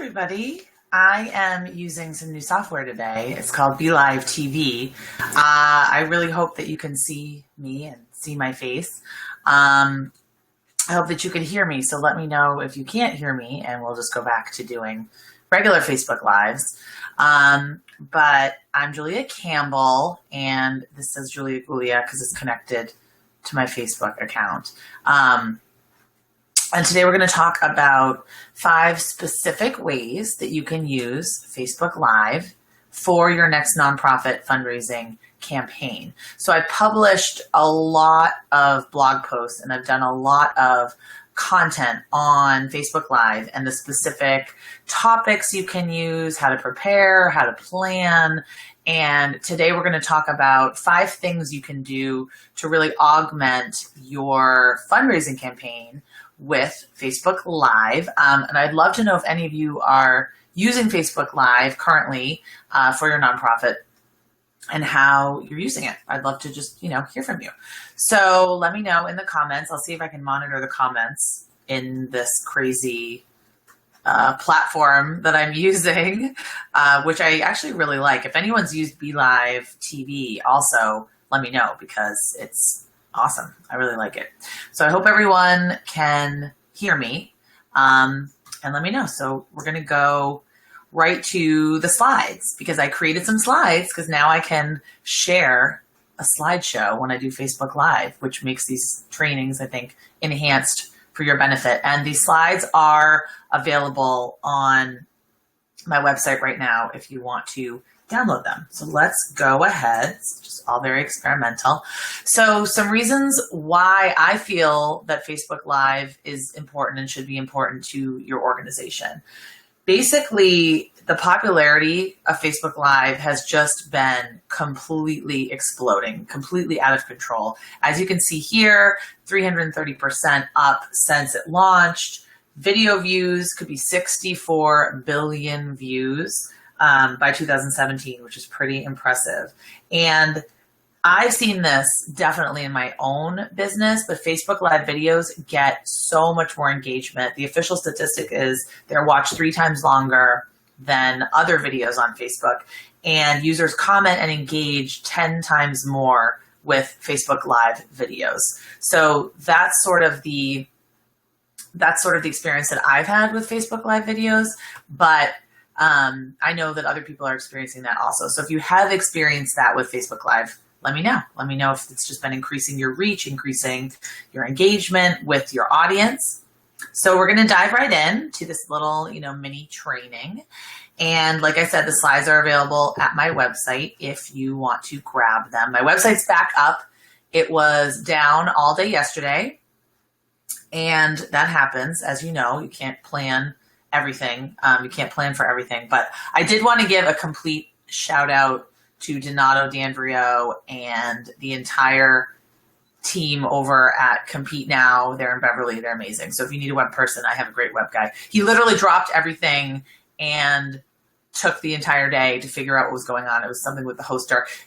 Everybody. I am using some new software today. It's called Be Live TV. I really hope that you can see me and see my face. I hope that you can hear me. So let me know if you can't hear me and we'll just go back to doing regular Facebook Lives. But I'm Julia Campbell and this says Julia Gulia because it's connected to my Facebook account. And today we're going to talk about 5 specific ways that you can use Facebook Live for your next nonprofit fundraising campaign. So I published a lot of blog posts and I've done a lot of content on Facebook Live and the specific topics you can use, how to prepare, how to plan. And today we're going to talk about 5 things you can do to really augment your fundraising campaign with Facebook Live. And I'd love to know if any of you are using Facebook Live currently for your nonprofit and how you're using it. I'd love to just, hear from you. So let me know in the comments. I'll see if I can monitor the comments in this crazy platform that I'm using, which I actually really like. If anyone's used Be Live TV also, let me know because it's awesome. I really like it. So I hope everyone can hear me and let me know. So we're going to go right to the slides because I created some slides because now I can share a slideshow when I do Facebook Live, which makes these trainings, I think, enhanced for your benefit. And these slides are available on my website right now if you want to download them. So let's go ahead. It's just all very experimental. So some reasons why I feel that Facebook Live is important and should be important to your organization. Basically, the popularity of Facebook Live has just been completely exploding, completely out of control. As you can see here, 330% up since it launched. Video views could be 64 billion views by 2017, which is pretty impressive. And I've seen this definitely in my own business, but Facebook Live videos get so much more engagement. The official statistic is they're watched 3 times longer than other videos on Facebook, and users comment and engage 10 times more with Facebook Live videos. So that's sort of the experience that I've had with Facebook Live videos, but I know that other people are experiencing that also. So if you have experienced that with Facebook Live, let me know. Let me know if it's just been increasing your reach, increasing your engagement with your audience. So we're going to dive right in to this little, mini training. And like I said, the slides are available at my website if you want to grab them. My website's back up. It was down all day yesterday. And that happens. As you know, you can't plan everything. You can't plan for everything. But I did want to give a complete shout out to Donato D'Andrio and the entire team over at Compete Now. They're in Beverly. They're amazing. So if you need a web person, I have a great web guy. He literally dropped everything and took the entire day to figure out what was going on. It was something with the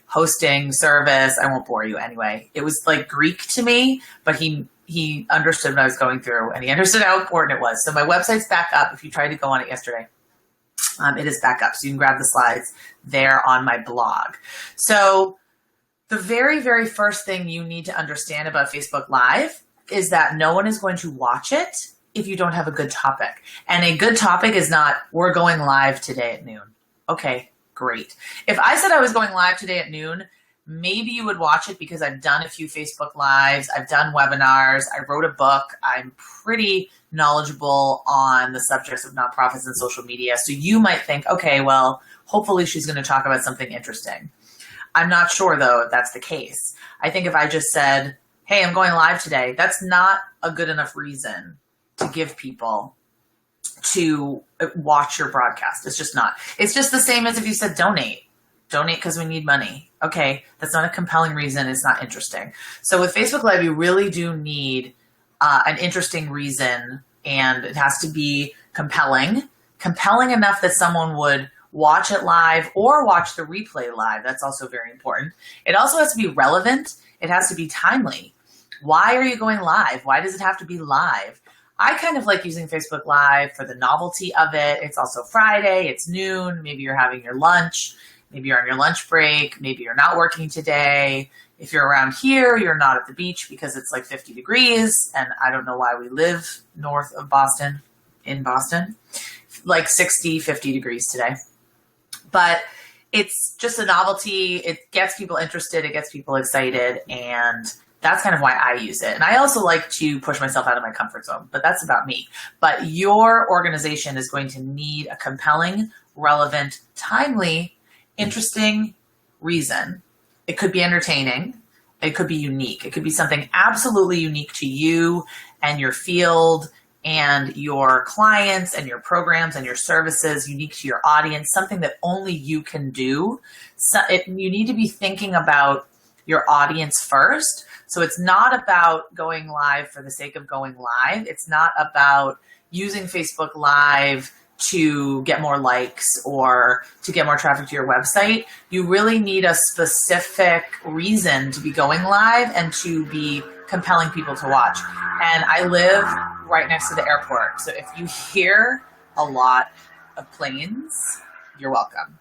hosting service. I won't bore you anyway. It was like Greek to me, but he understood what I was going through and he understood how important it was. So my website's back up. If you tried to go on it yesterday, it is back up. So you can grab the slides there on my blog. So the very, very first thing you need to understand about Facebook Live is that no one is going to watch it if you don't have a good topic. And a good topic is not, we're going live today at noon. Okay, great. If I said I was going live today at noon, maybe you would watch it because I've done a few Facebook Lives. I've done webinars. I wrote a book. I'm pretty knowledgeable on the subjects of nonprofits and social media. So you might think, okay, well, hopefully she's going to talk about something interesting. I'm not sure, though, if that's the case. I think if I just said, hey, I'm going live today, that's not a good enough reason to give people to watch your broadcast. It's just not. It's just the same as if you said donate. Donate because we need money. Okay, that's not a compelling reason. It's not interesting. So with Facebook Live, you really do need an interesting reason, and it has to be compelling enough that someone would watch it live or watch the replay live. That's also very important. It also has to be relevant. It has to be timely. Why are you going live? Why does it have to be live? I kind of like using Facebook Live for the novelty of it. It's also Friday, it's noon, maybe you're having your lunch, maybe you're on your lunch break, maybe you're not working today. If you're around here, you're not at the beach because it's like 50 degrees, and I don't know why we live north of Boston, in Boston, like 60, 50 degrees today. But it's just a novelty. It gets people interested. It gets people excited. And that's kind of why I use it. And I also like to push myself out of my comfort zone, but that's about me. But your organization is going to need a compelling, relevant, timely, interesting reason. It could be entertaining. It could be unique. It could be something absolutely unique to you and your field and your clients and your programs and your services, unique to your audience, something that only you can do. So you need to be thinking about your audience first. So it's not about going live for the sake of going live. It's not about using Facebook Live to get more likes or to get more traffic to your website. You really need a specific reason to be going live and to be compelling people to watch. And I live right next to the airport. So if you hear a lot of planes, you're welcome.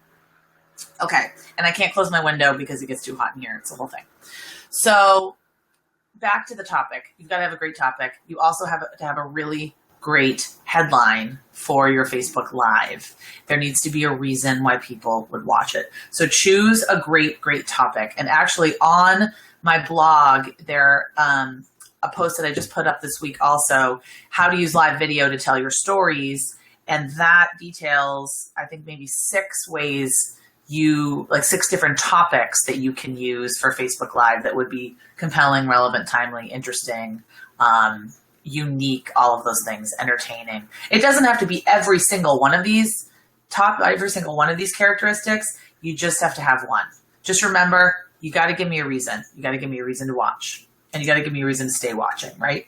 Okay. And I can't close my window because it gets too hot in here. It's a whole thing. So back to the topic. You've got to have a great topic. You also have to have a really great headline for your Facebook Live. There needs to be a reason why people would watch it. So choose a great topic. And actually on my blog, there a post that I just put up this week also, how to use live video to tell your stories. And that details, I think, maybe 6 different topics that you can use for Facebook Live that would be compelling, relevant, timely, interesting, unique, all of those things, entertaining. It doesn't have to be every single one of these characteristics. You just have to have one. Just remember, you got to give me a reason. You got to give me a reason to watch, and you got to give me a reason to stay watching, right?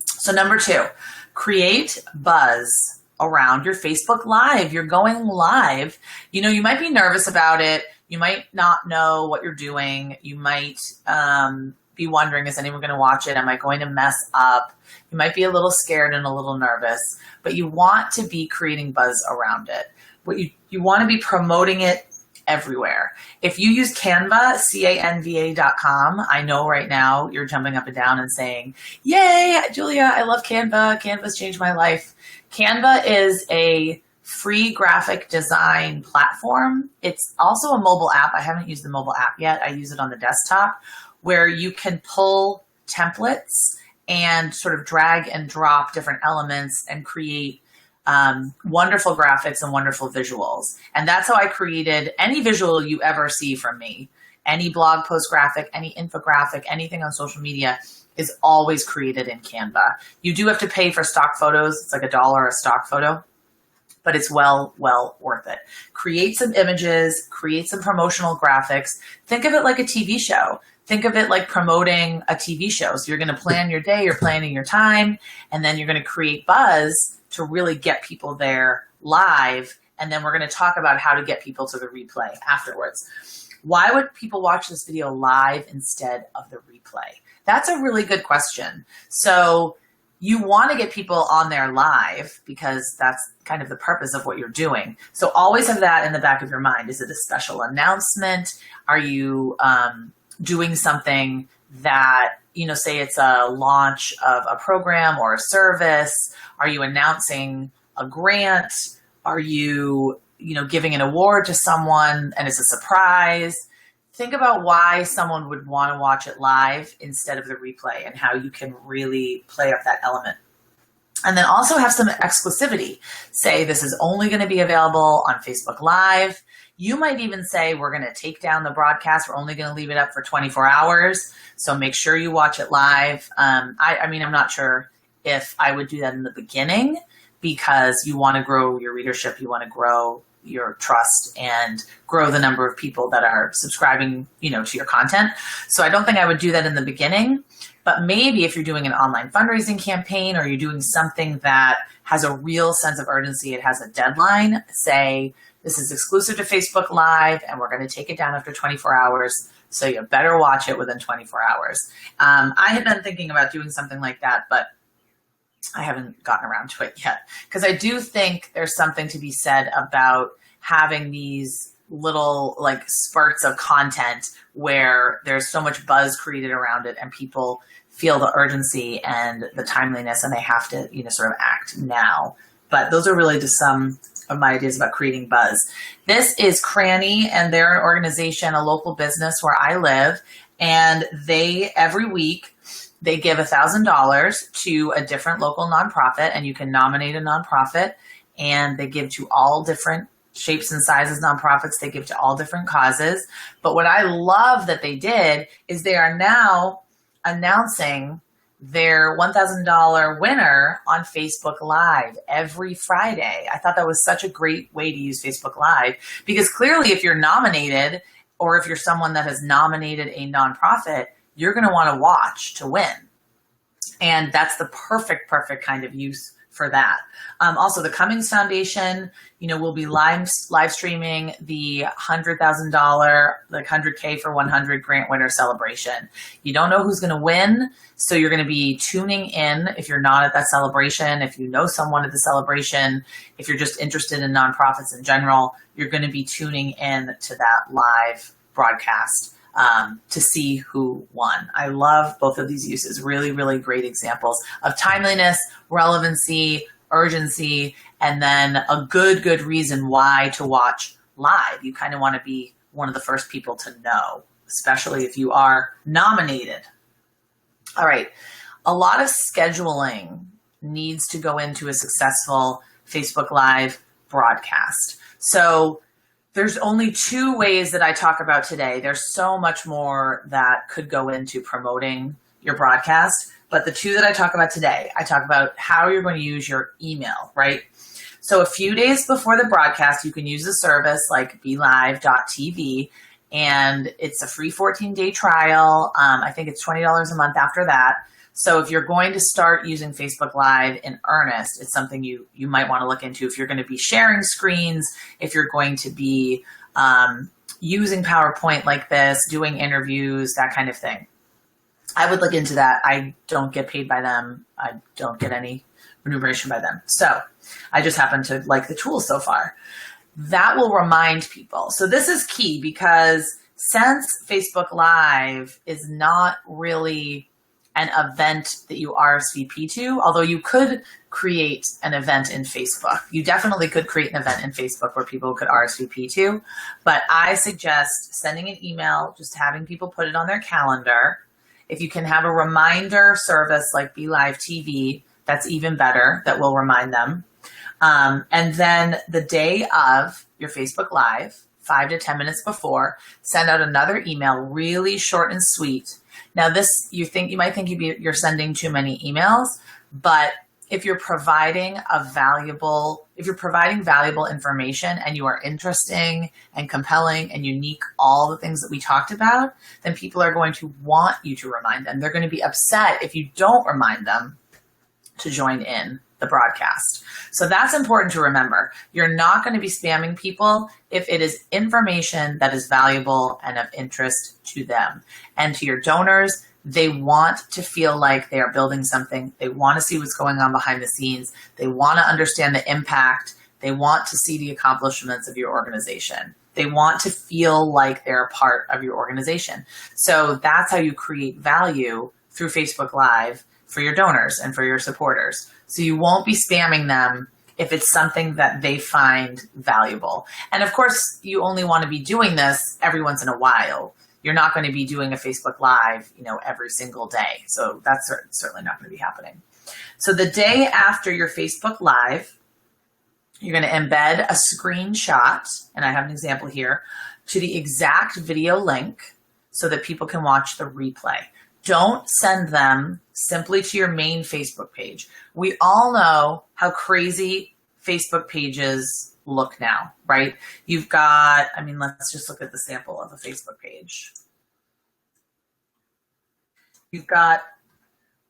So number 2, create buzz around your Facebook Live. You're going live. You know, you might be nervous about it. You might not know what you're doing. You might be wondering, is anyone going to watch it? Am I going to mess up? You might be a little scared and a little nervous, but you want to be creating buzz around it. You want to be promoting it everywhere. If you use Canva, canva.com, I know right now you're jumping up and down and saying, yay, Julia, I love Canva. Canva's changed my life. Canva is a free graphic design platform. It's also a mobile app. I haven't used the mobile app yet. I use it on the desktop, where you can pull templates and sort of drag and drop different elements and create wonderful graphics and wonderful visuals. And that's how I created any visual you ever see from me. Any blog post graphic, any infographic, anything on social media is always created in Canva. You do have to pay for stock photos. It's like $1 a stock photo, but it's well worth it. Create some images, create some promotional graphics. Think of it like a TV show. Think of it like promoting a TV show. So you're going to plan your day, you're planning your time, and then you're going to create buzz to really get people there live. And then we're going to talk about how to get people to the replay afterwards. Why would people watch this video live instead of the replay? That's a really good question. So you want to get people on there live because that's kind of the purpose of what you're doing. So always have that in the back of your mind. Is it a special announcement? Are you doing something that, say it's a launch of a program or a service? Are you announcing a grant? Are you, giving an award to someone and it's a surprise? Think about why someone would want to watch it live instead of the replay and how you can really play up that element. And then also have some exclusivity. Say this is only going to be available on Facebook Live. You might even say we're going to take down the broadcast. We're only going to leave it up for 24 hours. So make sure you watch it live. I'm not sure if I would do that in the beginning because you want to grow your readership. You want to grow your trust and grow the number of people that are subscribing, to your content. So I don't think I would do that in the beginning, but maybe if you're doing an online fundraising campaign or you're doing something that has a real sense of urgency, it has a deadline, say this is exclusive to Facebook Live and we're going to take it down after 24 hours. So you better watch it within 24 hours. I had been thinking about doing something like that, but I haven't gotten around to it yet, because I do think there's something to be said about having these little like spurts of content where there's so much buzz created around it and people feel the urgency and the timeliness and they have to, sort of act now. But those are really just some of my ideas about creating buzz. This is Cranny, and they're an organization, a local business where I live, and they every week they give $1,000 to a different local nonprofit, and you can nominate a nonprofit, and they give to all different shapes and sizes nonprofits. They give to all different causes. But what I love that they did is they are now announcing their $1,000 winner on Facebook Live every Friday. I thought that was such a great way to use Facebook Live, because clearly if you're nominated, or if you're someone that has nominated a nonprofit, you're going to want to watch to win. And that's the perfect kind of use for that. Also, the Cummings Foundation, will be live streaming the $100,000, like 100K for 100 grant winner celebration. You don't know who's going to win, so you're going to be tuning in if you're not at that celebration. If you know someone at the celebration, if you're just interested in nonprofits in general, you're going to be tuning in to that live broadcast to see who won. I love both of these uses. Really, really great examples of timeliness, relevancy, urgency, and then a good reason why to watch live. You kind of want to be one of the first people to know, especially if you are nominated. All right. A lot of scheduling needs to go into a successful Facebook Live broadcast. So there's only 2 ways that I talk about today. There's so much more that could go into promoting your broadcast, but the 2 that I talk about today, I talk about how you're going to use your email, right? So a few days before the broadcast, you can use a service like BeLive.tv, and it's a free 14-day trial. I think it's $20 a month after that. So if you're going to start using Facebook Live in earnest, it's something you might want to look into. If you're going to be sharing screens, if you're going to be using PowerPoint like this, doing interviews, that kind of thing, I would look into that. I don't get paid by them. I don't get any remuneration by them. So I just happen to like the tool so far. That will remind people. So this is key, because since Facebook Live is not really an event that you RSVP to, although you could create an event in Facebook. You definitely could create an event in Facebook where people could RSVP to, but I suggest sending an email, just having people put it on their calendar. If you can have a reminder service like BeLive TV, that's even better, that will remind them. And then the day of your Facebook Live, 5 to 10 minutes before, send out another email, really short and sweet. Now this, you might think you're sending too many emails, but if you're providing valuable information and you are interesting and compelling and unique, all the things that we talked about, then people are going to want you to remind them. They're going to be upset if you don't remind them to join in the broadcast. So that's important to remember. You're not going to be spamming people if it is information that is valuable and of interest to them. And to your donors, they want to feel like they are building something. They want to see what's going on behind the scenes. They want to understand the impact. They want to see the accomplishments of your organization. They want to feel like they're a part of your organization. So that's how you create value through Facebook Live for your donors and for your supporters. So you won't be spamming them if it's something that they find valuable. And of course, you only want to be doing this every once in a while. You're not going to be doing a Facebook Live, every single day. So that's certainly not going to be happening. So the day after your Facebook Live, you're going to embed a screenshot, and I have an example here, to the exact video link so that people can watch the replay. Don't send them simply to your main Facebook page. We all know how crazy Facebook pages look now, right? You've got, let's just look at the sample of a Facebook page. You've got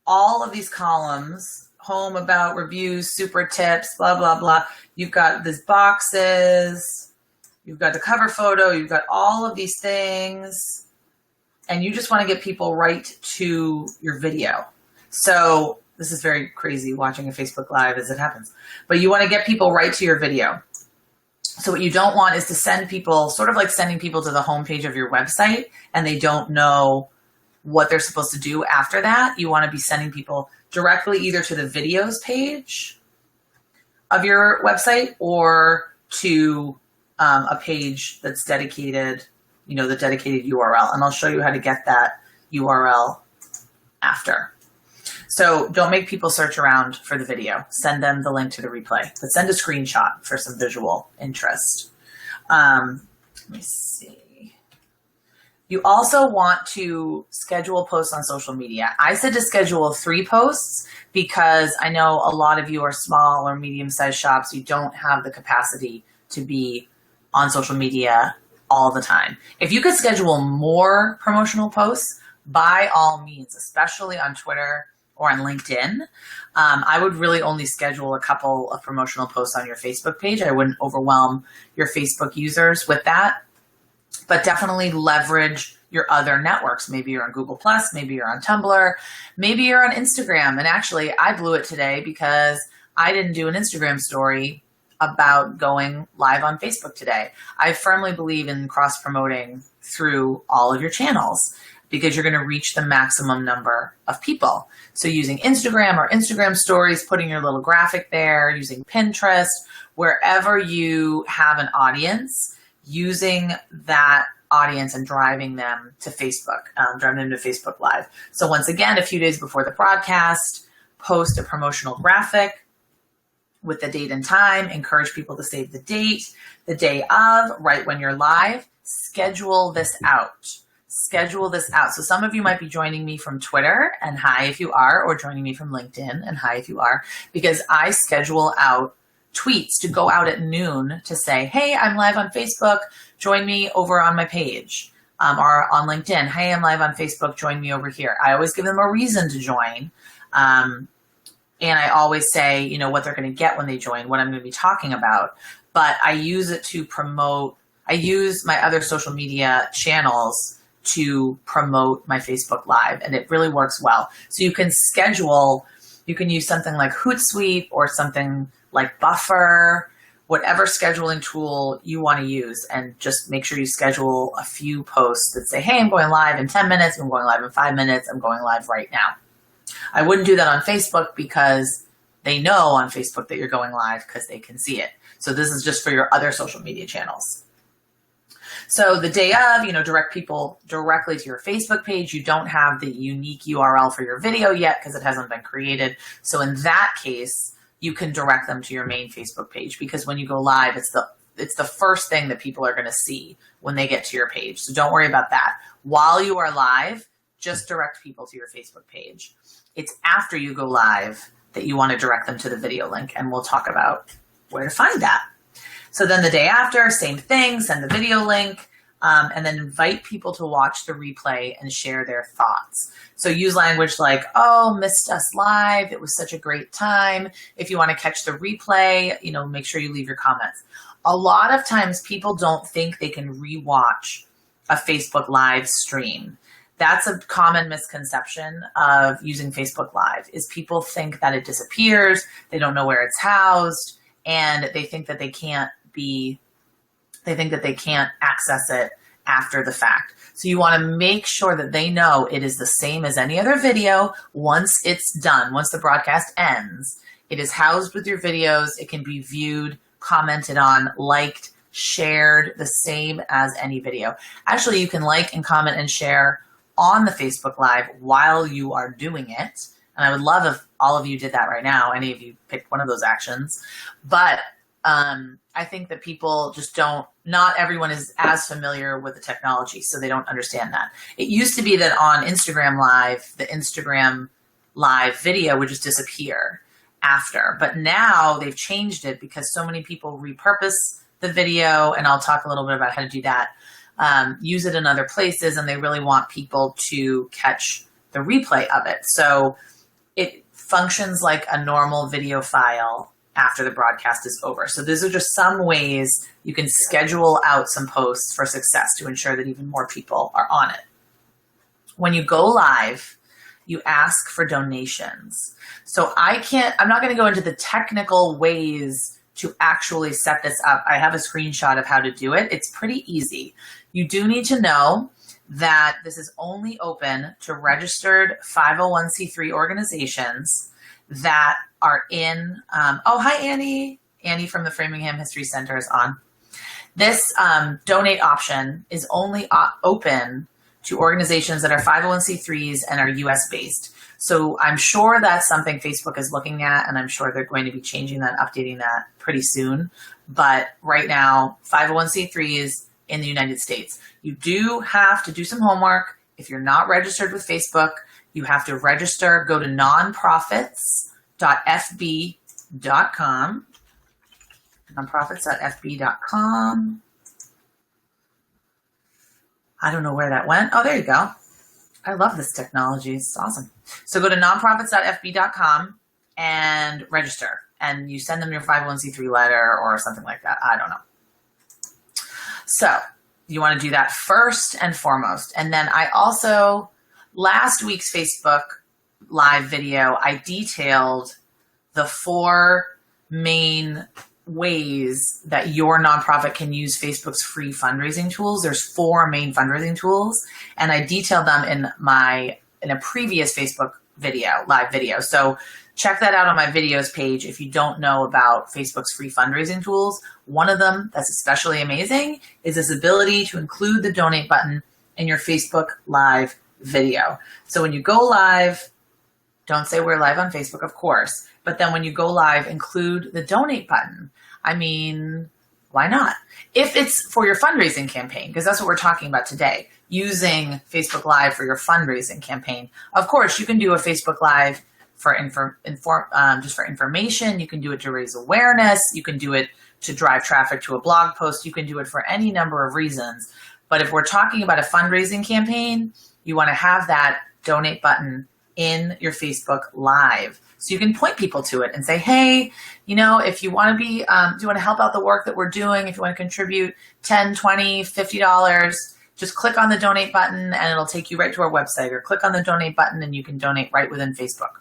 all of these columns: home, about, reviews, super tips, blah, blah, blah. You've got these boxes, you've got the cover photo, you've got all of these things, and you just want to get people right to your video. So This is very crazy watching a Facebook Live as it happens. But you want to get people right to your video. So what you don't want is to send people, sort of like sending people to the homepage of your website and they don't know what they're supposed to do after that. You want to be sending people directly either to the videos page of your website or to a page that's dedicated, the dedicated URL. And I'll show you how to get that URL after. So don't make people search around for the video. Send them the link to the replay, but send a screenshot for some visual interest. Let me see. You also want to schedule posts on social media. I said to schedule 3 posts because I know a lot of you are small or medium-sized shops. You don't have the capacity to be on social media all the time. If you could schedule more promotional posts, by all means, especially on Twitter or on LinkedIn, I would really only schedule a couple of promotional posts on your Facebook page. I wouldn't overwhelm your Facebook users with that, but definitely leverage your other networks. Maybe you're on Google+, maybe you're on Tumblr, maybe you're on Instagram. And actually, I blew it today because I didn't do an Instagram story about going live on Facebook today. I firmly believe in cross-promoting through all of your channels because you're going to reach the maximum number of people. So using Instagram or Instagram stories, putting your little graphic there, using Pinterest, wherever you have an audience, using that audience and driving them to Facebook, driving them to Facebook Live. So once again, a few days before the broadcast, post a promotional graphic with the date and time, encourage people to save the date, the day of, right when you're live, schedule this out. Schedule this out. So some of you might be joining me from Twitter, and hi if you are, or joining me from LinkedIn, and hi if you are, because I schedule out tweets to go out at noon to say, hey, I'm live on Facebook, join me over on my page, or on LinkedIn, hey, I'm live on Facebook, join me over here. I always give them a reason to join. And I always say, what they're going to get when they join, what I'm going to be talking about. But I use it to promote, I use my other social media channels to promote my Facebook Live, and it really works well. So you can schedule, you can use something like Hootsuite or something like Buffer, whatever scheduling tool you want to use, and just make sure you schedule a few posts that say, hey, I'm going live in 10 minutes, I'm going live in 5 minutes, I'm going live right now. I wouldn't do that on Facebook because they know on Facebook that you're going live because they can see it. So this is just for your other social media channels. So the day of, direct people directly to your Facebook page. You don't have the unique URL for your video yet because it hasn't been created. So in that case, you can direct them to your main Facebook page because when you go live, it's the first thing that people are going to see when they get to your page. So don't worry about that. While you are live, just direct people to your Facebook page. It's after you go live that you want to direct them to the video link, and we'll talk about where to find that. So then the day after, same thing, send the video link, and then invite people to watch the replay and share their thoughts. So use language like, oh, missed us live. It was such a great time. If you want to catch the replay, make sure you leave your comments. A lot of times people don't think they can rewatch a Facebook Live stream. That's a common misconception of using Facebook Live, is people think that it disappears, they don't know where it's housed, and they think that they can't access it after the fact. So you want to make sure that they know it is the same as any other video. Once it's done, once the broadcast ends, it is housed with your videos. It can be viewed, commented on, liked, shared, the same as any video. Actually, you can like and comment and share on the Facebook Live while you are doing it. And I would love if all of you did that right now. Any of you picked one of those actions. But I think that people just not everyone is as familiar with the technology, so they don't understand that. It used to be that on Instagram Live, the Instagram Live video would just disappear after. But now they've changed it because so many people repurpose the video, and I'll talk a little bit about how to do that. Use it in other places, and they really want people to catch the replay of it. So it functions like a normal video file after the broadcast is over. So these are just some ways you can schedule out some posts for success to ensure that even more people are on it. When you go live, you ask for donations. So I'm not going to go into the technical ways to actually set this up. I have a screenshot of how to do it. It's pretty easy. You do need to know that this is only open to registered 501c3 organizations that are in, oh, hi, Annie. Annie from the Framingham History Center is on. This donate option is only open to organizations that are 501c3s and are US based. So I'm sure that's something Facebook is looking at, and I'm sure they're going to be changing that, updating that pretty soon. But right now, 501c3s in the United States. You do have to do some homework. If you're not registered with Facebook, you have to register. Go to nonprofits.fb.com. Nonprofits.fb.com. I don't know where that went. Oh, there you go. I love this technology. It's awesome. So go to nonprofits.fb.com and register. And you send them your 501c3 letter or something like that. I don't know. So you want to do that first and foremost. And then I also, last week's Facebook Live video, I detailed the 4 main ways that your nonprofit can use Facebook's free fundraising tools. There's 4 main fundraising tools, and I detailed them in a previous Facebook video, live video. So check that out on my videos page if you don't know about Facebook's free fundraising tools. One of them that's especially amazing is this ability to include the donate button in your Facebook Live video. So when you go live, don't say we're live on Facebook, of course, but then when you go live, include the donate button. I mean, why not? If it's for your fundraising campaign, because that's what we're talking about today, using Facebook Live for your fundraising campaign. Of course, you can do a Facebook Live for just for information. You can do it to raise awareness. You can do it to drive traffic to a blog post. You can do it for any number of reasons. But if we're talking about a fundraising campaign, you want to have that donate button in your Facebook Live. So you can point people to it and say, hey, if you want to be, do you want to help out the work that we're doing? If you want to contribute $10, $20, $50, just click on the donate button and it'll take you right to our website, or click on the donate button and you can donate right within Facebook.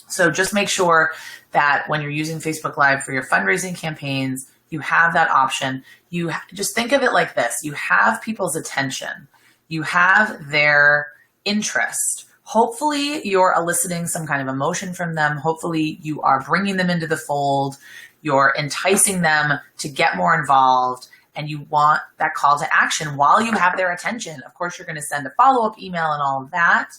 So just make sure that when you're using Facebook Live for your fundraising campaigns, you have that option. You just think of it like this. You have people's attention. You have their interest. Hopefully you're eliciting some kind of emotion from them. Hopefully you are bringing them into the fold. You're enticing them to get more involved, and you want that call to action while you have their attention. Of course, you're going to send a follow-up email and all of that,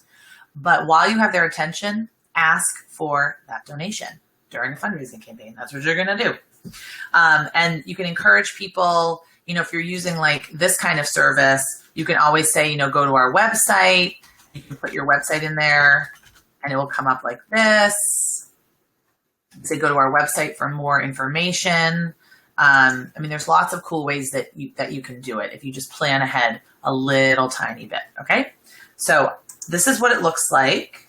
but while you have their attention, ask for that donation during a fundraising campaign. That's what you're going to do. And you can encourage people, if you're using like this kind of service, you can always say, go to our website. You can put your website in there and it will come up like this. Say, go to our website for more information. There's lots of cool ways that you can do it if you just plan ahead a little tiny bit. Okay. So this is what it looks like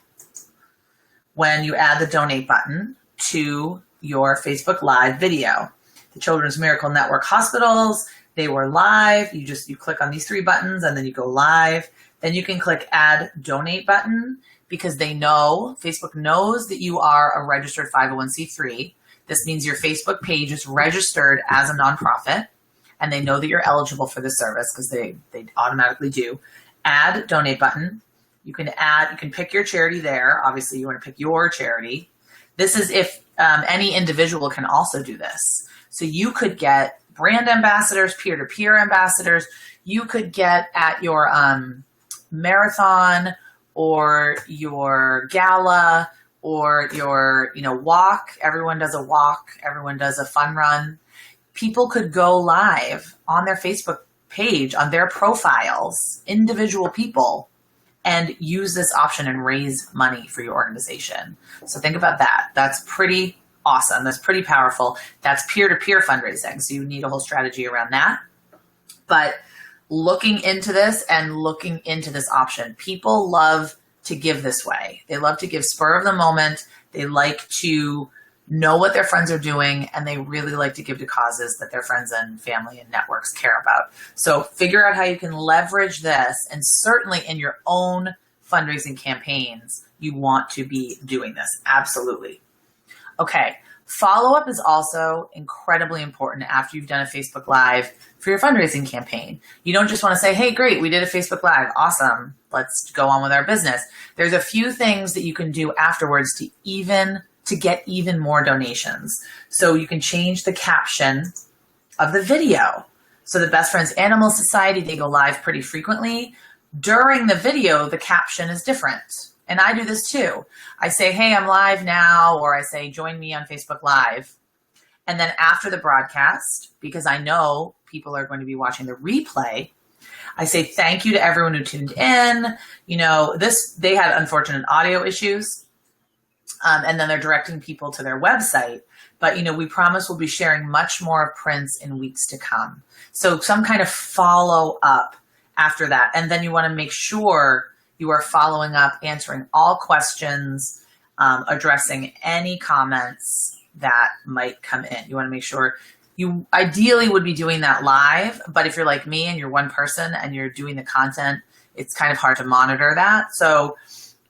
when you add the donate button to your Facebook Live video. The Children's Miracle Network hospitals, they were live. You click on these 3 buttons and then you go live. Then you can click add donate button because Facebook knows that you are a registered 501c3. This means your Facebook page is registered as a nonprofit, and they know that you're eligible for the service because they automatically do. Add donate button. You can pick your charity there. Obviously, you want to pick your charity. This is if any individual can also do this. So you could get brand ambassadors, peer-to-peer ambassadors. You could get at your marathon or your gala or your walk. Everyone does a walk. Everyone does a fun run. People could go live on their Facebook page, on their profiles, individual people, and use this option and raise money for your organization. So think about that. That's pretty awesome. That's pretty powerful. That's peer-to-peer fundraising. So you need a whole strategy around that. But looking into this option, people love to give this way. They love to give spur of the moment. They like to know what their friends are doing, and they really like to give to causes that their friends and family and networks care about. So figure out how you can leverage this, and certainly in your own fundraising campaigns, you want to be doing this. Absolutely. Okay. Follow-up is also incredibly important after you've done a Facebook Live for your fundraising campaign. You don't just want to say, hey, great, we did a Facebook Live. Awesome. Let's go on with our business. There's a few things that you can do afterwards to get even more donations. So you can change the caption of the video. So the Best Friends Animal Society, they go live pretty frequently. During the video, the caption is different. And I do this too. I say, hey, I'm live now, or I say, join me on Facebook Live. And then after the broadcast, because I know people are going to be watching the replay, I say thank you to everyone who tuned in. They had unfortunate audio issues. And then they're directing people to their website. But, we promise we'll be sharing much more prints in weeks to come. So some kind of follow up after that. And then you want to make sure you are following up, answering all questions, addressing any comments that might come in. You want to make sure you ideally would be doing that live. But if you're like me and you're one person and you're doing the content, it's kind of hard to monitor that. So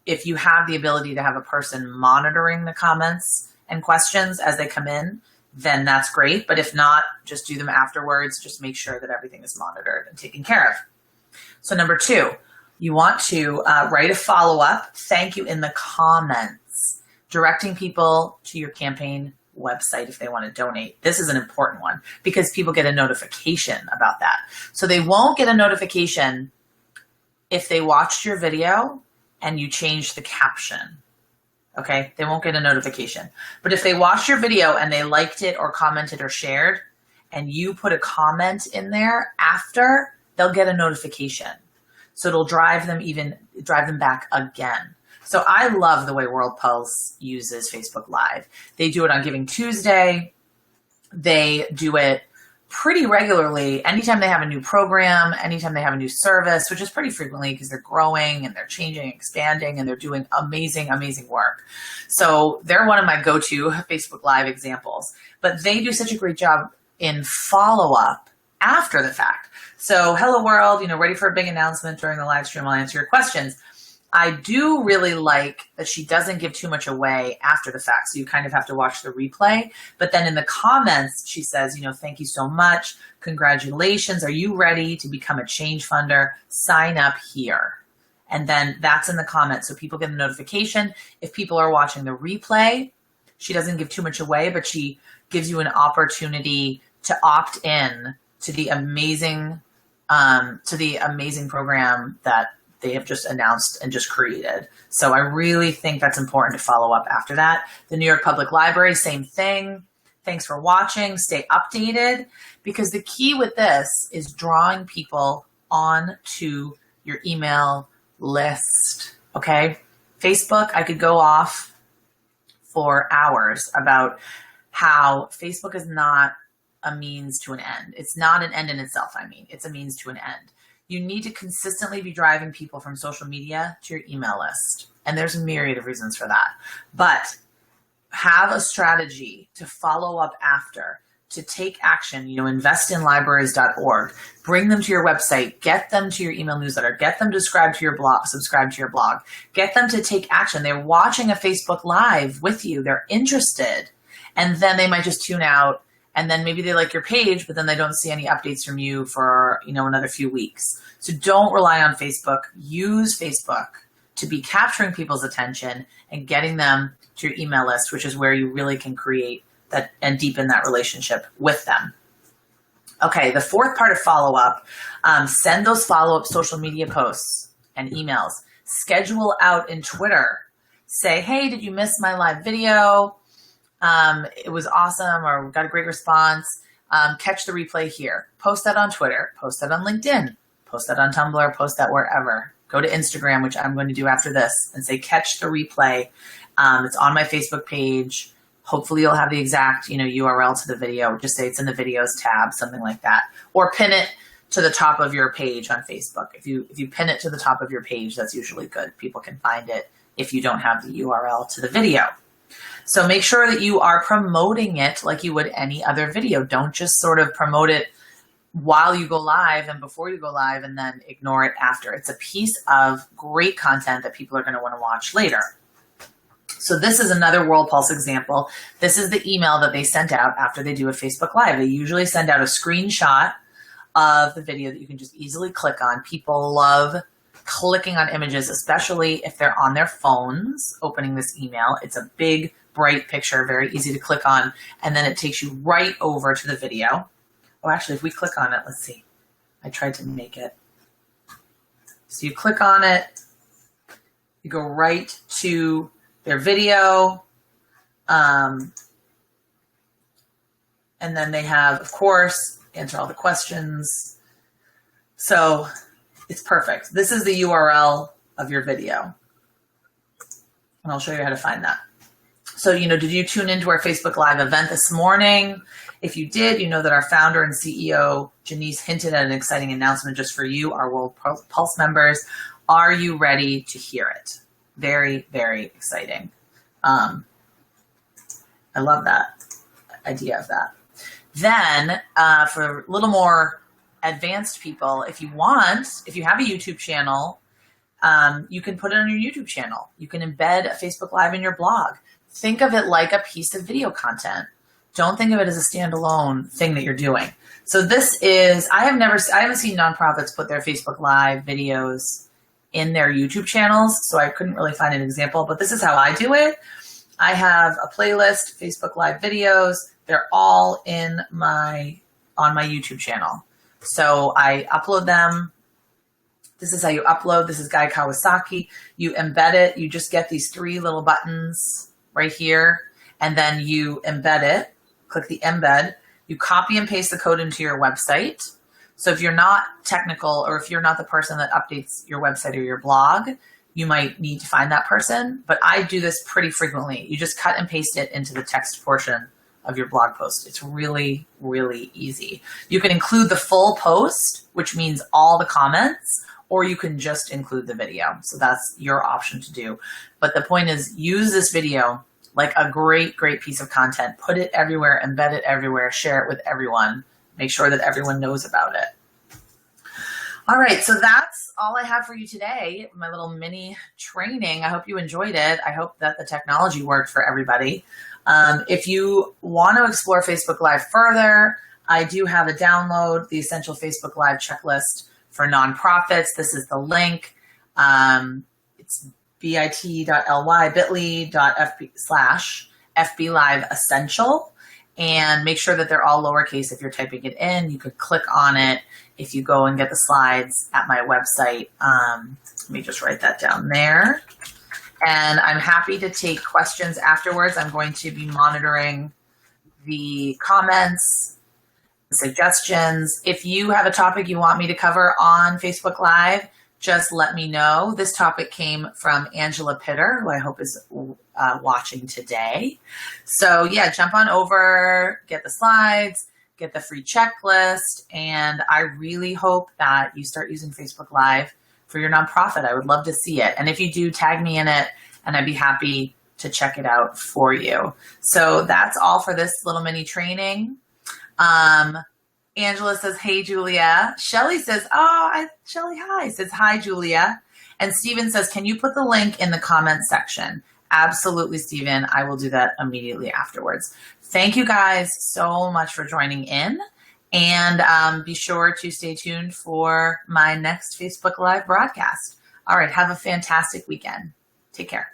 if you have the ability to have a person monitoring the comments and questions as they come in, then that's great. But if not, just do them afterwards. Just make sure that everything is monitored and taken care of. So number 2, you want to write a follow-up thank you in the comments, directing people to your campaign website if they want to donate. This is an important one because people get a notification about that. So they won't get a notification if they watched your video and you change the caption. Okay, they won't get a notification. But if they watched your video and they liked it or commented or shared, and you put a comment in there after, they'll get a notification. So it'll drive them back again. So I love the way World Pulse uses Facebook Live. They do it on Giving Tuesday. They do it pretty regularly. Anytime they have a new program, anytime they have a new service, which is pretty frequently because they're growing and they're changing, expanding, and they're doing amazing, amazing work. So they're one of my go-to Facebook Live examples. But they do such a great job in follow-up after the fact. So hello world, ready for a big announcement during the live stream. I'll answer your questions. I do really like that she doesn't give too much away after the fact. So you kind of have to watch the replay. But then in the comments, she says, thank you so much. Congratulations. Are you ready to become a change funder? Sign up here. And then that's in the comments. So people get a notification. If people are watching the replay, she doesn't give too much away, but she gives you an opportunity to opt in to the amazing program that they have just announced and just created. So I really think that's important to follow up after that. The New York Public Library, same thing. Thanks for watching. Stay updated, because the key with this is drawing people on to your email list. Okay. Facebook, I could go off for hours about how Facebook is not a means to an end. It's not an end in itself. It's a means to an end. You need to consistently be driving people from social media to your email list. And there's a myriad of reasons for that. But have a strategy to follow up after, to take action, investinlibraries.org, bring them to your website, get them to your email newsletter, get them to subscribe to your blog, get them to take action. They're watching a Facebook Live with you. They're interested. And then they might just tune out. And then maybe they like your page, but then they don't see any updates from you for, another few weeks. So don't rely on Facebook. Use Facebook to be capturing people's attention and getting them to your email list, which is where you really can create that and deepen that relationship with them. Okay, the fourth part of follow-up, send those follow-up social media posts and emails. Schedule out in Twitter. Say, hey, did you miss my live video? It was awesome, or got a great response. Catch the replay here. Post that on Twitter. Post that on LinkedIn. Post that on Tumblr. Post that wherever. Go to Instagram, which I'm going to do after this, and say, catch the replay. It's on my Facebook page. Hopefully you'll have the exact, URL to the video. Just say it's in the videos tab, something like that. Or pin it to the top of your page on Facebook. If you pin it to the top of your page, that's usually good. People can find it if you don't have the URL to the video. So make sure that you are promoting it like you would any other video. Don't just sort of promote it while you go live and before you go live, and then ignore it after. It's a piece of great content that people are going to want to watch later. So this is another World Pulse example. This is the email that they sent out after they do a Facebook Live. They usually send out a screenshot of the video that you can just easily click on. People love clicking on images, especially if they're on their phones opening this email. It's a big, bright picture, very easy to click on, and then it takes you right over to the video. Oh, actually, if we click on it, let's see. I tried to make it. So you click on it, you go right to their video, and then they have, of course, answer all the questions. So it's perfect. This is the URL of your video, and I'll show you how to find that. So, did you tune into our Facebook Live event this morning? If you did, you know that our founder and CEO, Janice, hinted at an exciting announcement just for you, our World Pulse members. Are you ready to hear it? Very, very exciting. I love that idea of that. Then for a little more advanced people, if you have a YouTube channel, you can put it on your YouTube channel. You can embed a Facebook Live in your blog. Think of it like a piece of video content. Don't think of it as a standalone thing that you're doing. So this is, I haven't seen nonprofits put their Facebook Live videos in their YouTube channels, so I couldn't really find an example, but this is how I do it. I have a playlist, Facebook Live videos. They're all on my YouTube channel. So I upload them. This is how you upload. This is Guy Kawasaki. You embed it. You just get these 3 little buttons right here, and then you embed it. Click the embed. You copy and paste the code into your website. So if you're not technical, or if you're not the person that updates your website or your blog, you might need to find that person. But I do this pretty frequently. You just cut and paste it into the text portion of your blog post. It's really, really easy. You can include the full post, which means all the comments, or you can just include the video. So that's your option to do. But the point is, use this video like a great, great piece of content. Put it everywhere, embed it everywhere, share it with everyone. Make sure that everyone knows about it. All right, so that's all I have for you today, my little mini training. I hope you enjoyed it. I hope that the technology worked for everybody. If you want to explore Facebook Live further, I do have a download, the Essential Facebook Live Checklist for Nonprofits. This is the link. It's bit.ly/FB Live Essential. And make sure that they're all lowercase if you're typing it in. You could click on it if you go and get the slides at my website. Let me just write that down there. And I'm happy to take questions afterwards. I'm going to be monitoring the comments, the suggestions. If you have a topic you want me to cover on Facebook Live, just let me know. This topic came from Angela Pitter, who I hope is watching today. So yeah, jump on over, get the slides, get the free checklist, and I really hope that you start using Facebook Live for your nonprofit. I would love to see it. And if you do, tag me in it, and I'd be happy to check it out for you. So that's all for this little mini training. Angela says, hey, Julia. Shelly says, Shelly, hi. Says, hi, Julia. And Steven says, can you put the link in the comment section? Absolutely, Steven. I will do that immediately afterwards. Thank you guys so much for joining in. And be sure to stay tuned for my next Facebook Live broadcast. All right. Have a fantastic weekend. Take care.